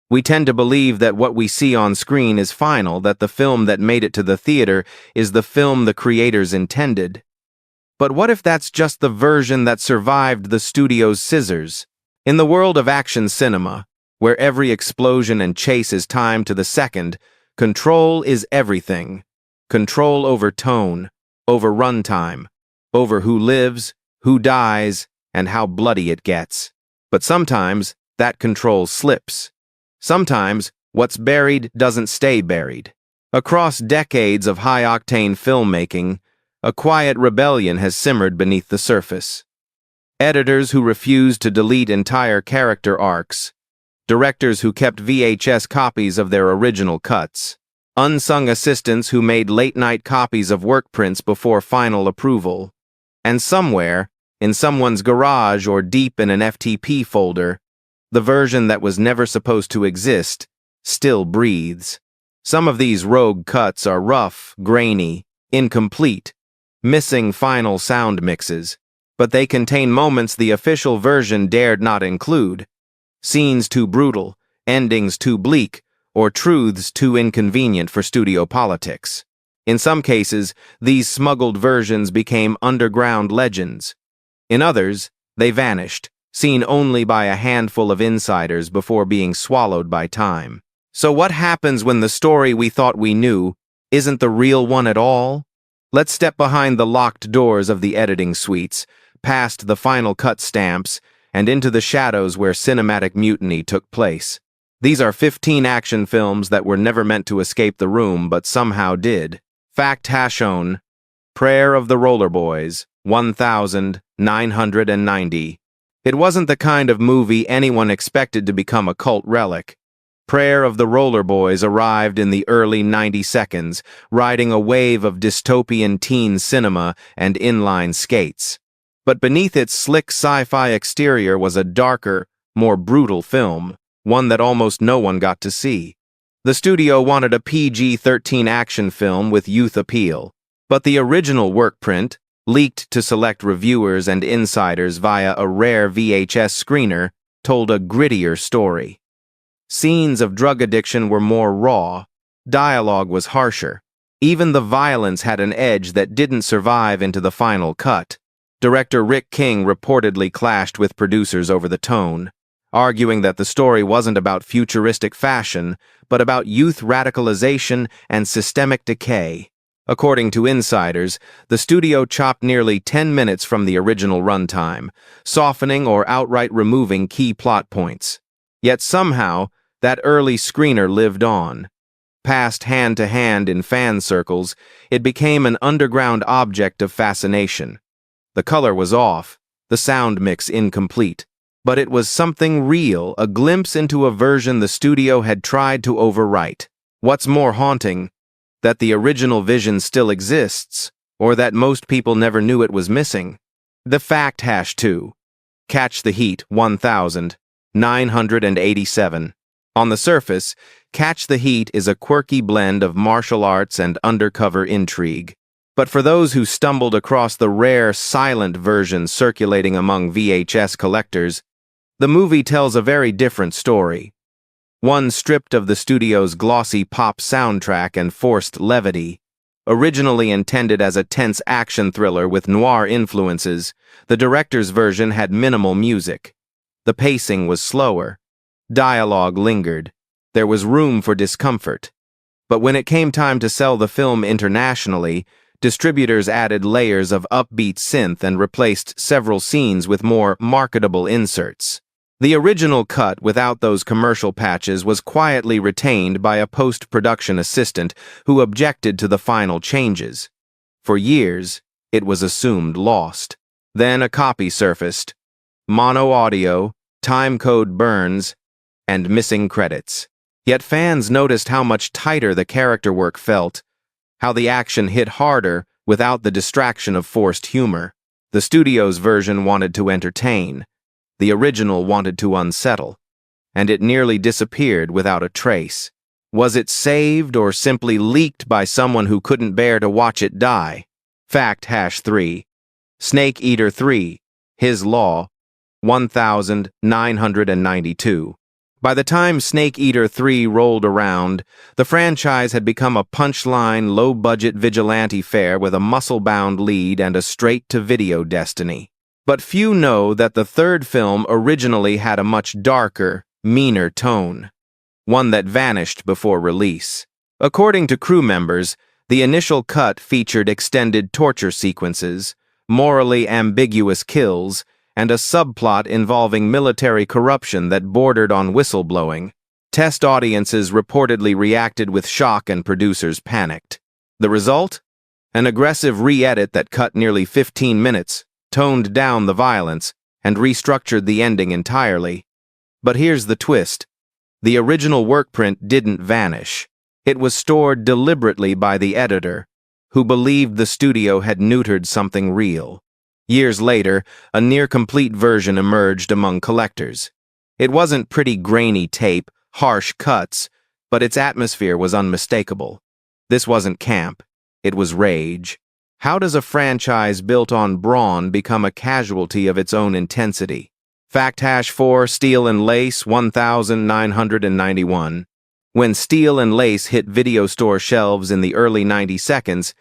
We tend to believe that what we see on screen is final, that the film that made it to the theater is the film the creators intended. But what if that's just the version that survived the studio's scissors? In the world of action cinema, where every explosion and chase is timed to the second, control is everything. Control over tone, over runtime, over who lives, who dies, and how bloody it gets. But sometimes that control slips. Sometimes what's buried doesn't stay buried. Across decades of high-octane filmmaking, a quiet rebellion has simmered beneath the surface. Editors who refused to delete entire character arcs, directors who kept VHS copies of their original cuts, unsung assistants who made late-night copies of workprints before final approval, and somewhere, in someone's garage or deep in an FTP folder, the version that was never supposed to exist still breathes. Some of these rogue cuts are rough, grainy, incomplete, missing final sound mixes, but they contain moments the official version dared not include. Scenes too brutal, endings too bleak, or truths too inconvenient for studio politics. In some cases, these smuggled versions became underground legends. In others, they vanished, seen only by a handful of insiders before being swallowed by time. So what happens when the story we thought we knew isn't the real one at all? Let's step behind the locked doors of the editing suites, past the final cut stamps, and into the shadows where cinematic mutiny took place. These are 15 action films that were never meant to escape the room but somehow did. Fact shown. Prayer of the Roller Boys, 1990. It wasn't the kind of movie anyone expected to become a cult relic. Prayer of the Roller Boys arrived in the early 90s, riding a wave of dystopian teen cinema and inline skates. But beneath its slick sci-fi exterior was a darker, more brutal film, one that almost no one got to see. The studio wanted a PG-13 action film with youth appeal, but the original workprint, leaked to select reviewers and insiders via a rare VHS screener, told a grittier story. Scenes of drug addiction were more raw, dialogue was harsher. Even the violence had an edge that didn't survive into the final cut. Director Rick King reportedly clashed with producers over the tone, arguing that the story wasn't about futuristic fashion, but about youth radicalization and systemic decay. According to insiders, the studio chopped nearly 10 minutes from the original runtime, softening or outright removing key plot points. Yet somehow, that early screener lived on. Passed hand to hand in fan circles, it became an underground object of fascination. The color was off, the sound mix incomplete, but it was something real, a glimpse into a version the studio had tried to overwrite. What's more haunting, that the original vision still exists, or that most people never knew it was missing. The fact #2. Catch the Heat, 1987. On the surface, Catch the Heat is a quirky blend of martial arts and undercover intrigue. But for those who stumbled across the rare silent version circulating among VHS collectors, the movie tells a very different story. One stripped of the studio's glossy pop soundtrack and forced levity. Originally intended as a tense action thriller with noir influences, the director's version had minimal music. The pacing was slower. Dialogue lingered. There was room for discomfort. But when it came time to sell the film internationally, distributors added layers of upbeat synth and replaced several scenes with more marketable inserts. The original cut without those commercial patches was quietly retained by a post-production assistant who objected to the final changes. For years, it was assumed lost. Then a copy surfaced. Mono audio, timecode burns, and missing credits. Yet fans noticed how much tighter the character work felt, how the action hit harder without the distraction of forced humor. The studio's version wanted to entertain. The original wanted to unsettle, and it nearly disappeared without a trace. Was it saved or simply leaked by someone who couldn't bear to watch it die? Fact #3. Snake Eater 3, His Law, 1992. By the time Snake Eater 3 rolled around, the franchise had become a punchline, low-budget vigilante fare with a muscle-bound lead and a straight-to-video destiny. But few know that the third film originally had a much darker, meaner tone, one that vanished before release. According to crew members, the initial cut featured extended torture sequences, morally ambiguous kills, and a subplot involving military corruption that bordered on whistleblowing. Test audiences reportedly reacted with shock and producers panicked. The result? An aggressive re-edit that cut nearly 15 minutes, toned down the violence, and restructured the ending entirely. But here's the twist. The original workprint didn't vanish. It was stored deliberately by the editor, who believed the studio had neutered something real. Years later, a near-complete version emerged among collectors. It wasn't pretty grainy tape, harsh cuts, but its atmosphere was unmistakable. This wasn't camp. It was rage. How does a franchise built on brawn become a casualty of its own intensity? #4 Steel and Lace 1991. When Steel and Lace hit video store shelves in the early 90s,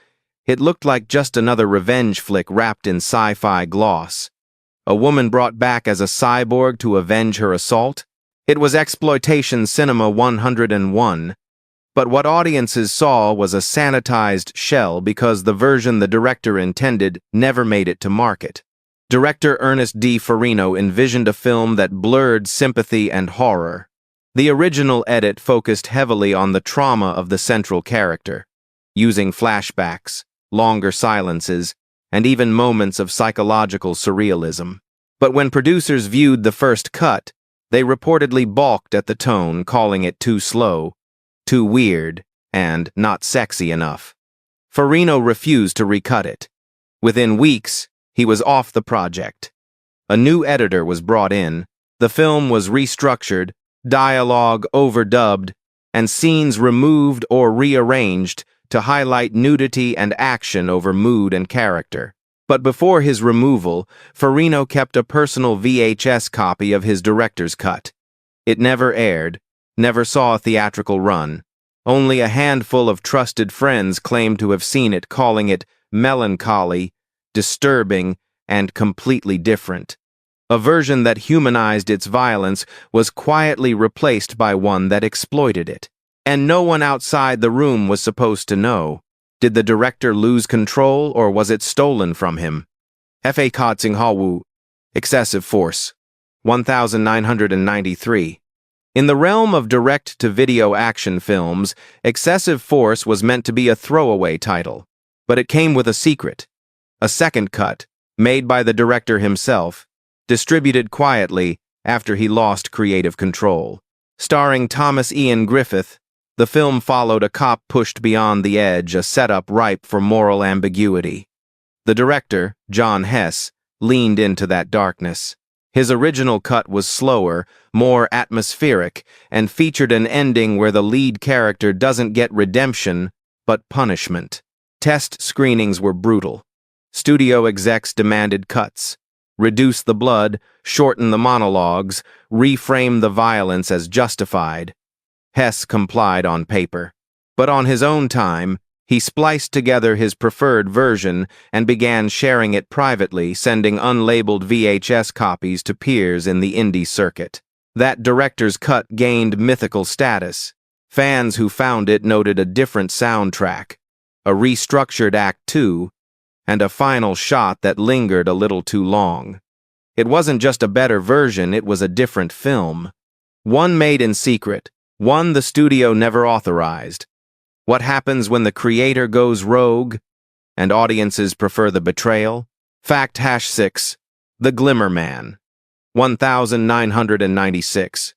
it looked like just another revenge flick wrapped in sci-fi gloss. A woman brought back as a cyborg to avenge her assault? It was exploitation cinema 101. But what audiences saw was a sanitized shell because the version the director intended never made it to market. Director Ernest D. Farino envisioned a film that blurred sympathy and horror. The original edit focused heavily on the trauma of the central character, using flashbacks, longer silences, and even moments of psychological surrealism. But when producers viewed the first cut, they reportedly balked at the tone, calling it too slow, too weird, and not sexy enough. Farino refused to recut it. Within weeks, he was off the project. A new editor was brought in, the film was restructured, dialogue overdubbed, and scenes removed or rearranged to highlight nudity and action over mood and character. But before his removal, Farino kept a personal VHS copy of his director's cut. It never aired, never saw a theatrical run. Only a handful of trusted friends claimed to have seen it, calling it melancholy, disturbing, and completely different. A version that humanized its violence was quietly replaced by one that exploited it. And no one outside the room was supposed to know. Did the director lose control, or was it stolen from him? Fa Kotsing Hawu, Excessive Force, 1993. In the realm of direct-to-video action films, Excessive Force was meant to be a throwaway title, but it came with a secret. A second cut, made by the director himself, distributed quietly after he lost creative control. Starring Thomas Ian Griffith, the film followed a cop pushed beyond the edge, a setup ripe for moral ambiguity. The director, John Hess, leaned into that darkness. His original cut was slower, more atmospheric, and featured an ending where the lead character doesn't get redemption, but punishment. Test screenings were brutal. Studio execs demanded cuts. Reduce the blood, shorten the monologues, reframe the violence as justified. Hess complied on paper. But on his own time, he spliced together his preferred version and began sharing it privately, sending unlabeled VHS copies to peers in the indie circuit. That director's cut gained mythical status. Fans who found it noted a different soundtrack, a restructured Act 2, and a final shot that lingered a little too long. It wasn't just a better version, it was a different film. One made in secret, one the studio never authorized. What happens when the creator goes rogue, and audiences prefer the betrayal? #6, The Glimmer Man, 1996.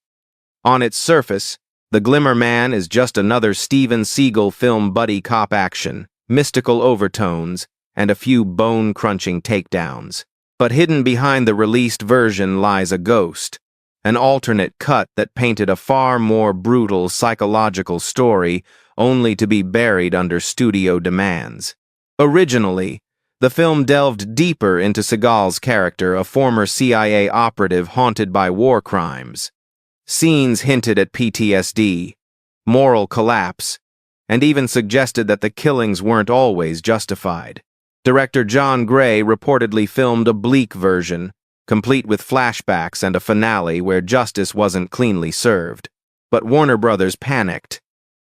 On its surface, The Glimmer Man is just another Steven Seagal film buddy cop action, mystical overtones, and a few bone-crunching takedowns. But hidden behind the released version lies a ghost, an alternate cut that painted a far more brutal psychological story, only to be buried under studio demands. Originally, the film delved deeper into Seagal's character, a former CIA operative haunted by war crimes. Scenes hinted at PTSD, moral collapse, and even suggested that the killings weren't always justified. Director John Gray reportedly filmed a bleak version, complete with flashbacks and a finale where justice wasn't cleanly served. But Warner Brothers panicked.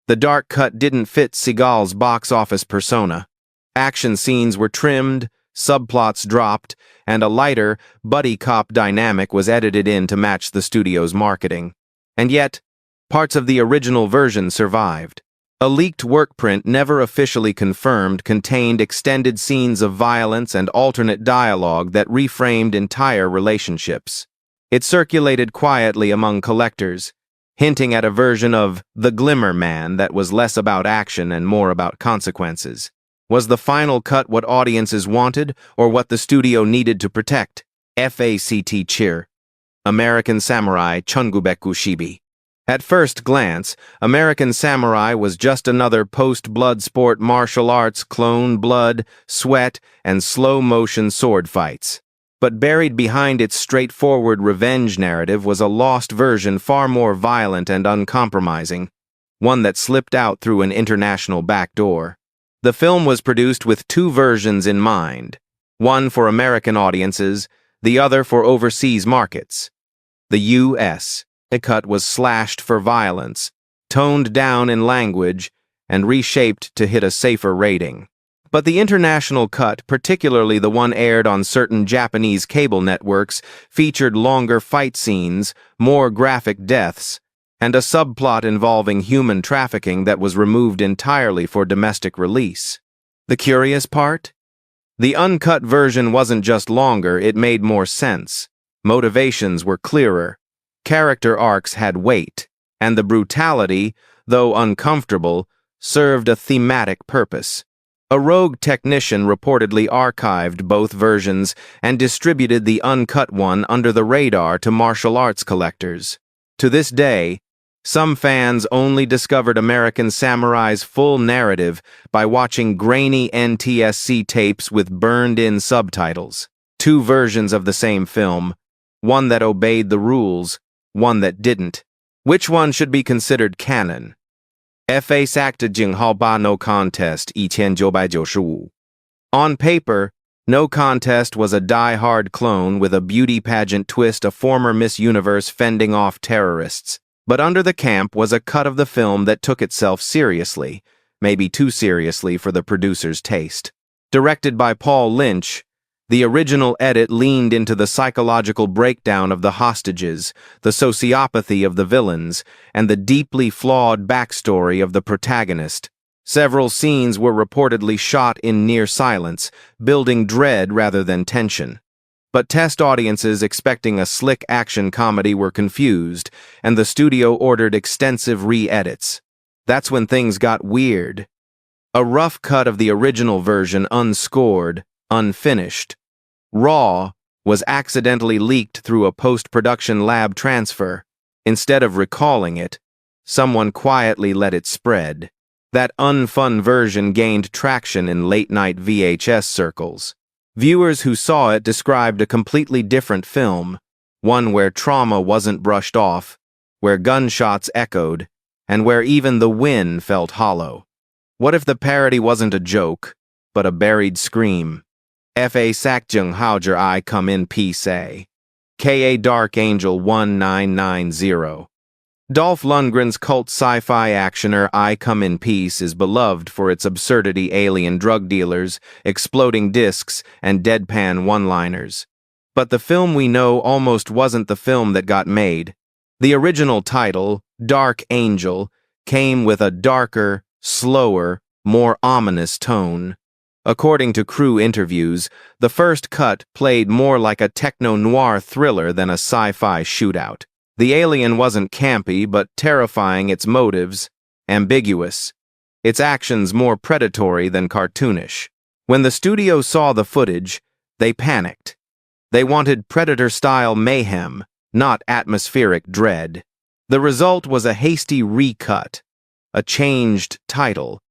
The dark cut didn't fit Seagal's box office persona. Action scenes were trimmed, subplots dropped, and a lighter, buddy cop dynamic was edited in to match the studio's marketing. And yet, parts of the original version survived. A leaked workprint never officially confirmed contained extended scenes of violence and alternate dialogue that reframed entire relationships. It circulated quietly among collectors, hinting at a version of The Glimmer Man that was less about action and more about consequences. Was the final cut what audiences wanted, or what the studio needed to protect? FACT cheer. American Samurai Chungubeku Shibi. At first glance, American Samurai was just another post-blood sport martial arts clone blood, sweat, and slow-motion sword fights. But buried behind its straightforward revenge narrative was a lost version far more violent and uncompromising, one that slipped out through an international backdoor. The film was produced with two versions in mind, one for American audiences, the other for overseas markets. The U.S. cut was slashed for violence, toned down in language, and reshaped to hit a safer rating. But the international cut, particularly the one aired on certain Japanese cable networks, featured longer fight scenes, more graphic deaths, and a subplot involving human trafficking that was removed entirely for domestic release. The curious part? The uncut version wasn't just longer, it made more sense. Motivations were clearer. Character arcs had weight, and the brutality, though uncomfortable, served a thematic purpose. A rogue technician reportedly archived both versions and distributed the uncut one under the radar to martial arts collectors. To this day, some fans only discovered American Samurai's full narrative by watching grainy NTSC tapes with burned-in subtitles. Two versions of the same film, one that obeyed the rules, one that didn't. Which one should be considered canon? FACT 9号吧 No Contest 1995. On paper, No Contest was a die-hard clone with a beauty pageant twist, a former Miss Universe fending off terrorists. But under the camp was a cut of the film that took itself seriously, maybe too seriously for the producer's taste. Directed by Paul Lynch, the original edit leaned into the psychological breakdown of the hostages, the sociopathy of the villains, and the deeply flawed backstory of the protagonist. Several scenes were reportedly shot in near silence, building dread rather than tension. But test audiences expecting a slick action comedy were confused, and the studio ordered extensive re-edits. That's when things got weird. A rough cut of the original version, unscored, unfinished, raw, was accidentally leaked through a post-production lab transfer. Instead of recalling it, someone quietly let it spread. That unfun version gained traction in late-night VHS circles. Viewers who saw it described a completely different film, one where trauma wasn't brushed off, where gunshots echoed, and where even the win felt hollow. What if the parody wasn't a joke, but a buried scream? FACT 9号 I come in peace a. KA Dark Angel 1990. Dolph Lundgren's cult sci-fi actioner I Come in Peace is beloved for its absurdity, alien drug dealers, exploding discs, and deadpan one-liners. But the film we know almost wasn't the film that got made. The original title, Dark Angel, came with a darker, slower, more ominous tone. According to crew interviews, the first cut played more like a techno-noir thriller than a sci-fi shootout. The alien wasn't campy, but terrifying, its motives ambiguous, its actions more predatory than cartoonish. When the studio saw the footage, they panicked. They wanted Predator-style mayhem, not atmospheric dread. The result was a hasty recut, a changed title,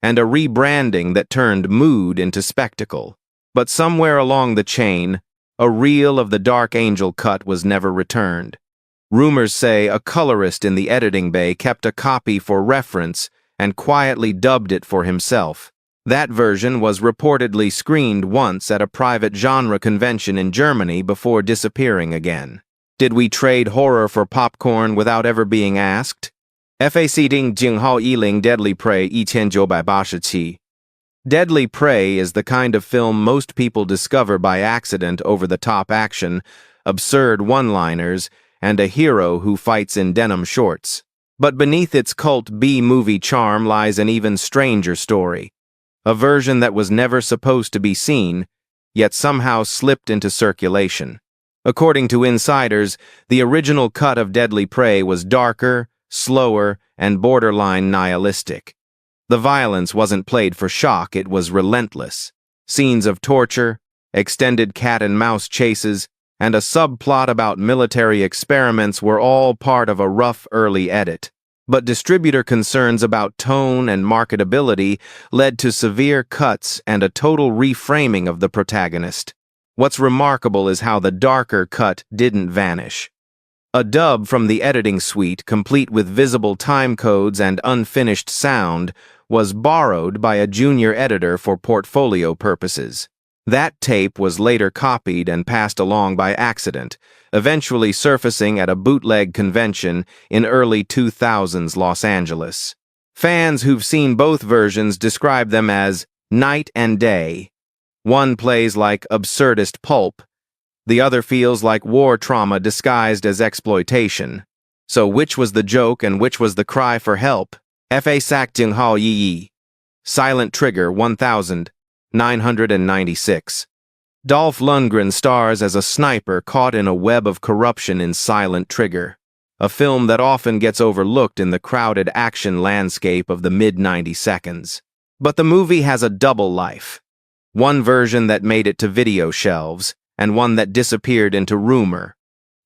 and a rebranding that turned mood into spectacle. But somewhere along the chain, a reel of the Dark Angel cut was never returned. Rumors say a colorist in the editing bay kept a copy for reference and quietly dubbed it for himself. That version was reportedly screened once at a private genre convention in Germany before disappearing again. Did we trade horror for popcorn without ever being asked? FAC Ding Jinghao Yiling Deadly Prey 1987. Deadly Prey is the kind of film most people discover by accident: over-the-top action, absurd one-liners, and a hero who fights in denim shorts. But beneath its cult B-movie charm lies an even stranger story. A version that was never supposed to be seen, yet somehow slipped into circulation. According to insiders, the original cut of Deadly Prey was darker, slower, and borderline nihilistic. The violence wasn't played for shock, it was relentless. Scenes of torture, extended cat-and-mouse chases, and a subplot about military experiments were all part of a rough early edit. But distributor concerns about tone and marketability led to severe cuts and a total reframing of the protagonist. What's remarkable is how the darker cut didn't vanish. A dub from the editing suite, complete with visible time codes and unfinished sound, was borrowed by a junior editor for portfolio purposes. That tape was later copied and passed along by accident, eventually surfacing at a bootleg convention in early 2000s Los Angeles. Fans who've seen both versions describe them as night and day. One plays like absurdist pulp, the other feels like war trauma disguised as exploitation. So which was the joke and which was the cry for help? Fa Sak Jinghao Yi. Silent Trigger 1996. Dolph Lundgren stars as a sniper caught in a web of corruption in Silent Trigger, a film that often gets overlooked in the crowded action landscape of the mid-90s. But the movie has a double life. One version that made it to video shelves, and one that disappeared into rumor.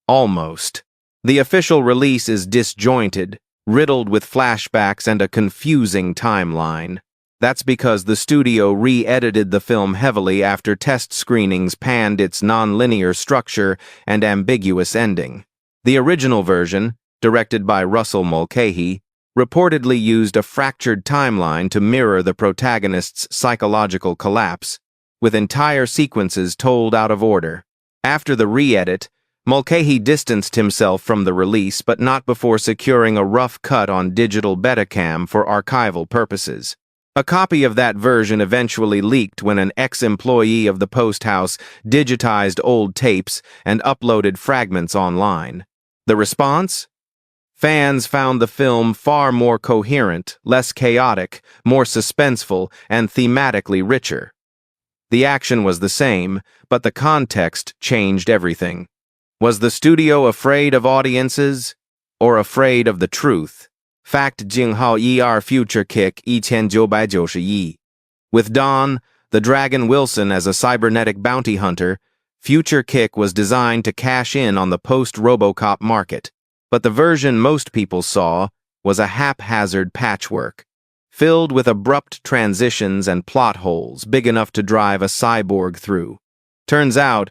Almost. The official release is disjointed, riddled with flashbacks and a confusing timeline. That's because the studio re-edited the film heavily after test screenings panned its non-linear structure and ambiguous ending. The original version, directed by Russell Mulcahy, reportedly used a fractured timeline to mirror the protagonist's psychological collapse, with entire sequences told out of order. After the re-edit, Mulcahy distanced himself from the release, but not before securing a rough cut on digital Betacam for archival purposes. A copy of that version eventually leaked when an ex-employee of the Post House digitized old tapes and uploaded fragments online. The response? Fans found the film far more coherent, less chaotic, more suspenseful, and thematically richer. The action was the same, but the context changed everything. Was the studio afraid of audiences, or afraid of the truth? Fact Jinghao ER Future Kick 1991. With Don, the Dragon Wilson as a cybernetic bounty hunter, Future Kick was designed to cash in on the post-RoboCop market. But the version most people saw was a haphazard patchwork, filled with abrupt transitions and plot holes big enough to drive a cyborg through. Turns out,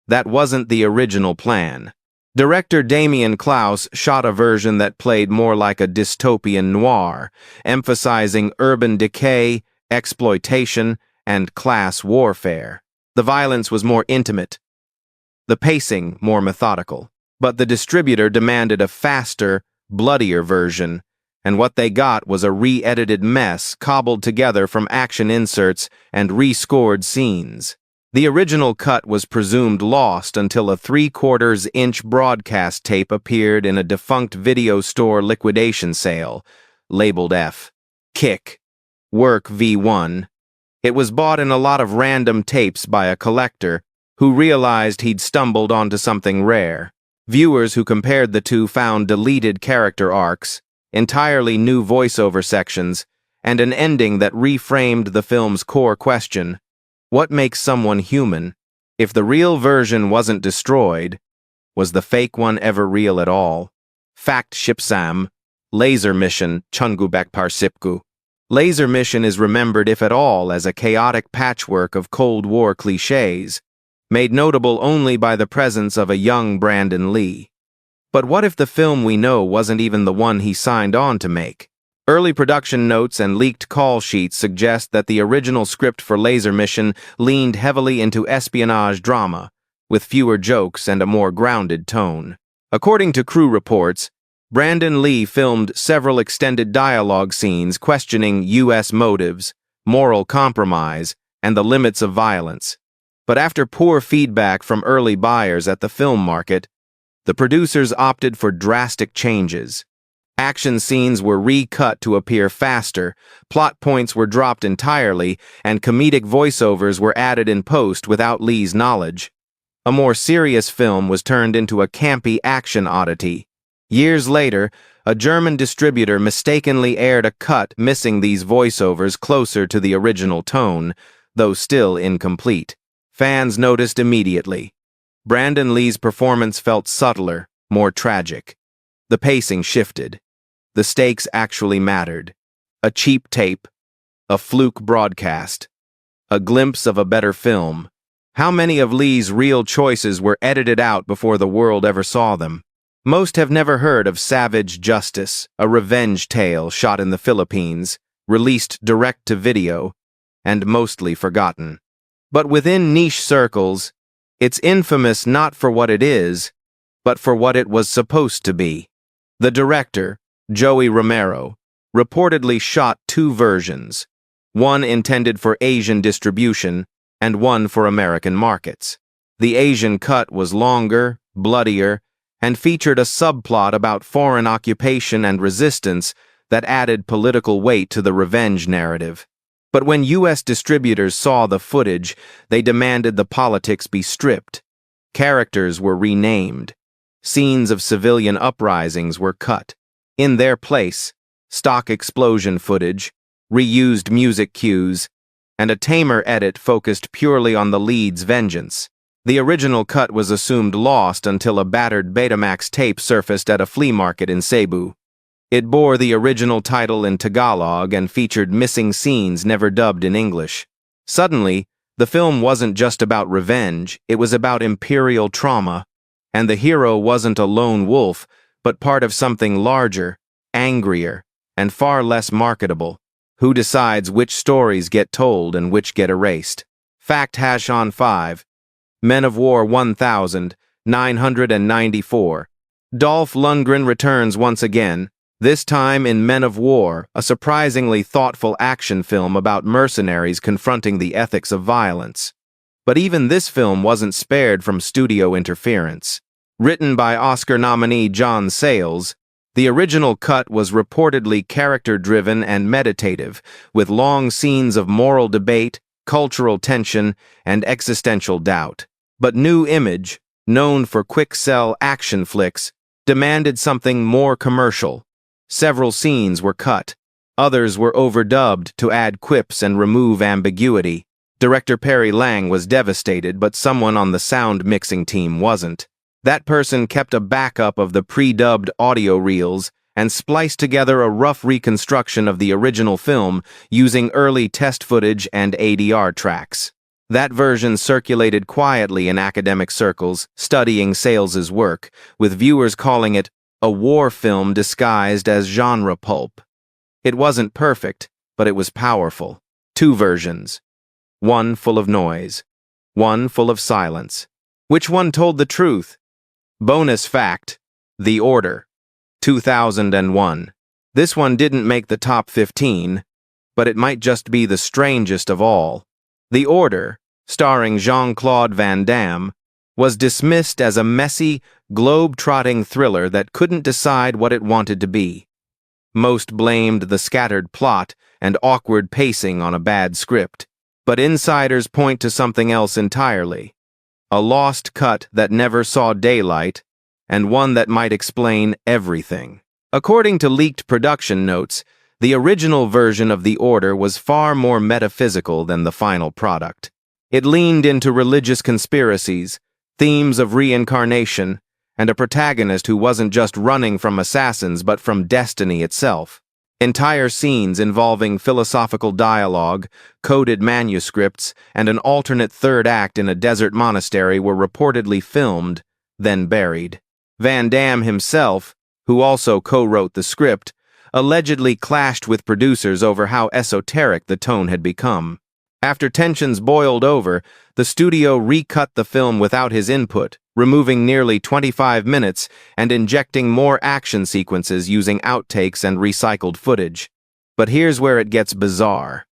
that wasn't the original plan. Director Damien Klaus shot a version that played more like a dystopian noir, emphasizing urban decay, exploitation, and class warfare. The violence was more intimate, the pacing more methodical. But the distributor demanded a faster, bloodier version, and what they got was a re-edited mess cobbled together from action inserts and rescored scenes. The original cut was presumed lost until a 3/4-inch broadcast tape appeared in a defunct video store liquidation sale, labeled F. Kick. Work V1. It was bought in a lot of random tapes by a collector who realized he'd stumbled onto something rare. Viewers who compared the two found deleted character arcs, entirely new voiceover sections, and an ending that reframed the film's core question: what makes someone human? If the real version wasn't destroyed, was the fake one ever real at all? Fact Shipsam, Laser Mission Chungubek Parsipku. Laser Mission is remembered, if at all, as a chaotic patchwork of Cold War cliches, made notable only by the presence of a young Brandon Lee. But what if the film we know wasn't even the one he signed on to make? Early production notes and leaked call sheets suggest that the original script for Laser Mission leaned heavily into espionage drama, with fewer jokes and a more grounded tone. According to crew reports, Brandon Lee filmed several extended dialogue scenes questioning U.S. motives, moral compromise, and the limits of violence. But after poor feedback from early buyers at the film market, the producers opted for drastic changes. Action scenes were recut to appear faster, plot points were dropped entirely, and comedic voiceovers were added in post without Lee's knowledge. A more serious film was turned into a campy action oddity. Years later, a German distributor mistakenly aired a cut missing these voiceovers closer to the original tone, though still incomplete. Fans noticed immediately. Brandon Lee's performance felt subtler, more tragic. The pacing shifted. The stakes actually mattered. A cheap tape, a fluke broadcast, a glimpse of a better film. How many of Lee's real choices were edited out before the world ever saw them? Most have never heard of Savage Justice, a revenge tale shot in the Philippines, released direct-to-video, and mostly forgotten. But within niche circles, it's infamous not for what it is, but for what it was supposed to be. The director, Joey Romero, reportedly shot two versions, one intended for Asian distribution and one for American markets. The Asian cut was longer, bloodier, and featured a subplot about foreign occupation and resistance that added political weight to the revenge narrative. But when U.S. distributors saw the footage, they demanded the politics be stripped. Characters were renamed. Scenes of civilian uprisings were cut. In their place, stock explosion footage, reused music cues, and a tamer edit focused purely on the lead's vengeance. The original cut was assumed lost until a battered Betamax tape surfaced at a flea market in Cebu. It bore the original title in Tagalog and featured missing scenes never dubbed in English. Suddenly, the film wasn't just about revenge, it was about imperial trauma, and the hero wasn't a lone wolf, but part of something larger, angrier, and far less marketable. Who decides which stories get told and which get erased? Fact on 5. Men of War 1994. Dolph Lundgren returns once again, this time in Men of War, a surprisingly thoughtful action film about mercenaries confronting the ethics of violence. But even this film wasn't spared from studio interference. Written by Oscar nominee John Sayles, the original cut was reportedly character-driven and meditative, with long scenes of moral debate, cultural tension, and existential doubt. But New Image, known for quick-sell action flicks, demanded something more commercial. Several scenes were cut. Others were overdubbed to add quips and remove ambiguity. Director Perry Lang was devastated, but someone on the sound mixing team wasn't. That person kept a backup of the pre-dubbed audio reels and spliced together a rough reconstruction of the original film using early test footage and ADR tracks. That version circulated quietly in academic circles, studying Sales's work, with viewers calling it a war film disguised as genre pulp. It wasn't perfect, but it was powerful. Two versions. One full of noise. One full of silence. Which one told the truth? Bonus fact: The Order, 2001. This one didn't make the top 15, but it might just be the strangest of all. The Order, starring Jean-Claude Van Damme, was dismissed as a messy, globe-trotting thriller that couldn't decide what it wanted to be. Most blamed the scattered plot and awkward pacing on a bad script, but insiders point to something else entirely. A lost cut that never saw daylight, and one that might explain everything. According to leaked production notes, the original version of The Order was far more metaphysical than the final product. It leaned into religious conspiracies, themes of reincarnation, and a protagonist who wasn't just running from assassins but from destiny itself. Entire scenes involving philosophical dialogue, coded manuscripts, and an alternate third act in a desert monastery were reportedly filmed, then buried. Van Damme himself, who also co-wrote the script, allegedly clashed with producers over how esoteric the tone had become. After tensions boiled over, the studio recut the film without his input, removing nearly 25 minutes and injecting more action sequences using outtakes and recycled footage. But here's where it gets bizarre.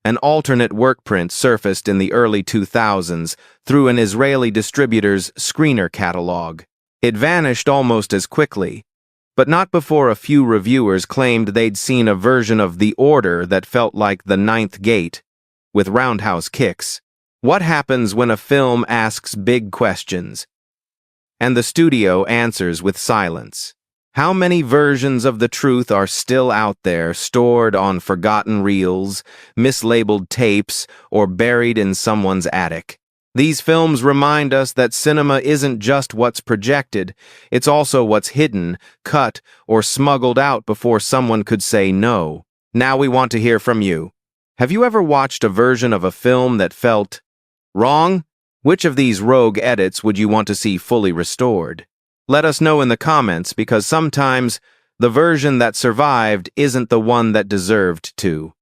An alternate workprint surfaced in the early 2000s through an Israeli distributor's screener catalog. It vanished almost as quickly, but not before a few reviewers claimed they'd seen a version of The Order that felt like The Ninth Gate, with roundhouse kicks. What happens when a film asks big questions, and the studio answers with silence? How many versions of the truth are still out there, stored on forgotten reels, mislabeled tapes, or buried in someone's attic? These films remind us that cinema isn't just what's projected, it's also what's hidden, cut, or smuggled out before someone could say no. Now we want to hear from you. Have you ever watched a version of a film that felt wrong? Which of these rogue edits would you want to see fully restored? Let us know in the comments, because sometimes the version that survived isn't the one that deserved to.